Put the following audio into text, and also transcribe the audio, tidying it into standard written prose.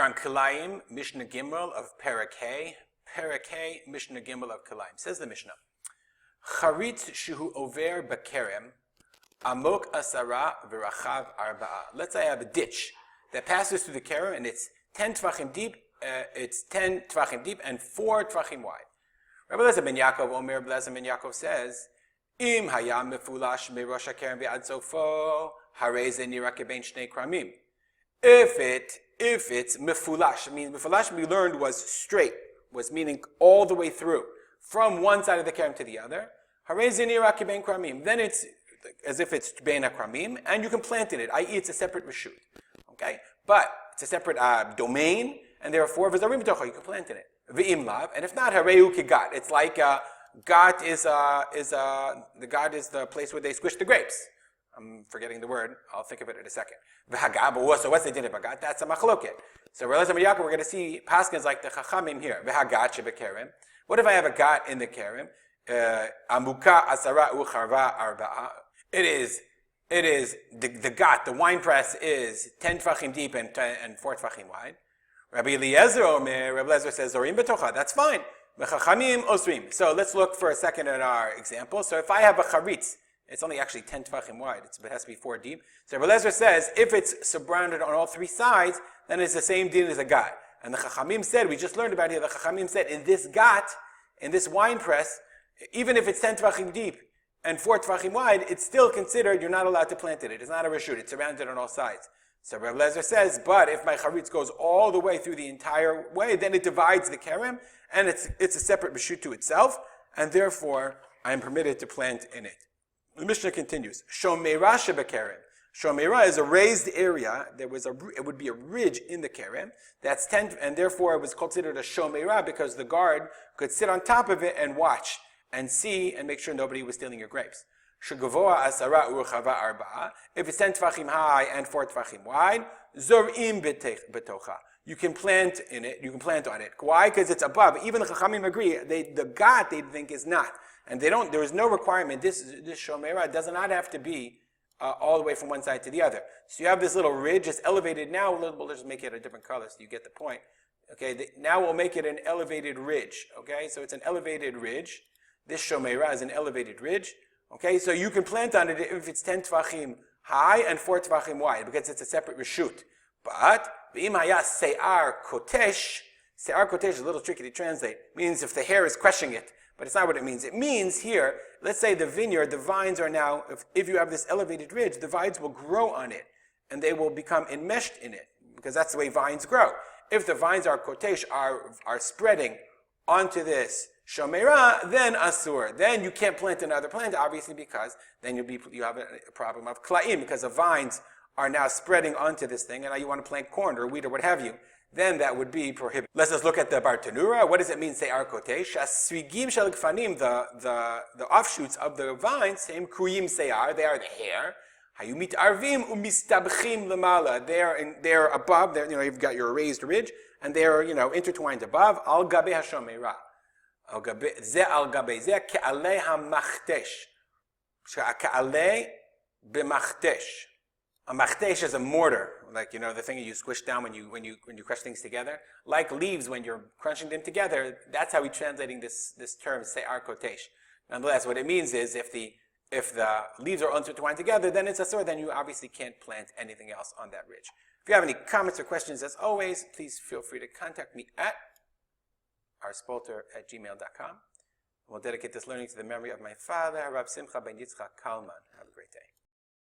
on Kilayim, Mishnah Gimel of Parakeh. Parakeh, Mishnah Gimel of Kilayim. Says the Mishnah, Charitz shuhu over bakerem, amok asara v'rachav arba'a. Let's say I have a ditch that passes through the kerem and it's 10 tvachim deep. It's 10 tvachim deep and 4 tvachim wide. Rabbi Eliezer ben Yaakov, Omer Rabbi Eliezer ben Yaakov says, Im hayam mefulash merosh hakerem v'ad sofo, harei ze nira kebein shnei kramim. If it's mefulash, means mefulash we learned was straight, was meaning all the way through, from one side of the kerem to the other. Harei ze nira kebein kramim. Then it's as if it's bein kramim, and you can plant in it, i.e. it's a separate reshut. Okay? But it's a separate domain, and therefore, v'zarim b'tocha, you can plant in it. V'im lav, and if not, hareu kigat. It's like gat is the gat is the place where they squish the grapes. I'm forgetting the word. I'll think of it in a second. V'hagab, so what's the din of hagat? That's a machloket. So Rabbi Eliezer ben Yaakov, we're going to see paskins like the chachamim here. V'hagat shebekerem. What if I have a gat in the kerem? Amuka asara ucharva arba'a. It is the gat, the wine press is 10 tvachim deep and 4 tvachim wide. Rabbi Eliezer says, Zorim betocha, that's fine. Mechachamim osrim. So let's look for a second at our example. So if I have a charitz, it's only actually 10 tvachim wide. It has to be 4 deep. So Rabbi Eliezer says, if it's surrounded on all 3 sides, then it's the same din as a gat. And the Chachamim said, we just learned about here, the Chachamim said, in this gat, in this wine press, even if it's 10 tvachim deep and 4 tvachim wide, it's still considered you're not allowed to plant it. It is not a reshut. It's surrounded on all sides. So Rabbi Eliezer says, but if my charitz goes all the way through the entire way, then it divides the kerem, and it's a separate reshut to itself, and therefore I am permitted to plant in it. The Mishnah continues. Shomeira shebekerem. Shomeira is a raised area. It would be a ridge in the kerem. That's 10, and therefore it was considered a shomeira because the guard could sit on top of it and watch and see and make sure nobody was stealing your grapes. Shegavoa asara urchava arba'a. If it's 10 tvachim high and 4 tvachim wide, zorim betocha. You can plant in it. You can plant on it. Why? Because it's above. Even the chachamim agree. The gat they think is not, and they don't. There is no requirement. This shomeira does not have to be all the way from one side to the other. So you have this little ridge. It's elevated now. We'll just make it a different color so you get the point. Okay. Now we'll make it an elevated ridge. Okay. So it's an elevated ridge. This shomeira is an elevated ridge. Okay, so you can plant on it if it's 10 tvachim high and 4 tvachim wide, because it's a separate reshut. But, v'im haya se'ar kotesh is a little tricky to translate. It means if the hair is crushing it, but it's not what it means. It means here, let's say the vineyard, the vines are now, if you have this elevated ridge, the vines will grow on it, and they will become enmeshed in it, because that's the way vines grow. If the vines are kotesh, are spreading onto this shomeira, then asur. Then you can't plant another plant, obviously, because then you have a problem of kilayim, because the vines are now spreading onto this thing, and now you want to plant corn or wheat or what have you. Then that would be prohibited. Let's just look at the Bartanura. What does it mean, se'ar kotesh? Asvigim shel gfanim, the offshoots of the vines, same kruyim se'ar, they are the hair. Hayumit arvim umistabchim lemala. They're above. You've got your raised ridge, and they're intertwined above. Al gabe hashomeira. Ze al gabe ze ke'alei hamachtesh. Ke'alei b'machtesh. A machtesh is a mortar, like the thing you squish down when you crush things together. Like leaves when you're crunching them together. That's how we're translating this term se'ar kotesh. Nonetheless, what it means is if the leaves are intertwined together, then it's asur. Then you obviously can't plant anything else on that ridge. If you have any comments or questions, as always, please feel free to contact me at rspolter@gmail.com. We'll dedicate this learning to the memory of my father, Harav Simcha ben Yitzchak Kalman.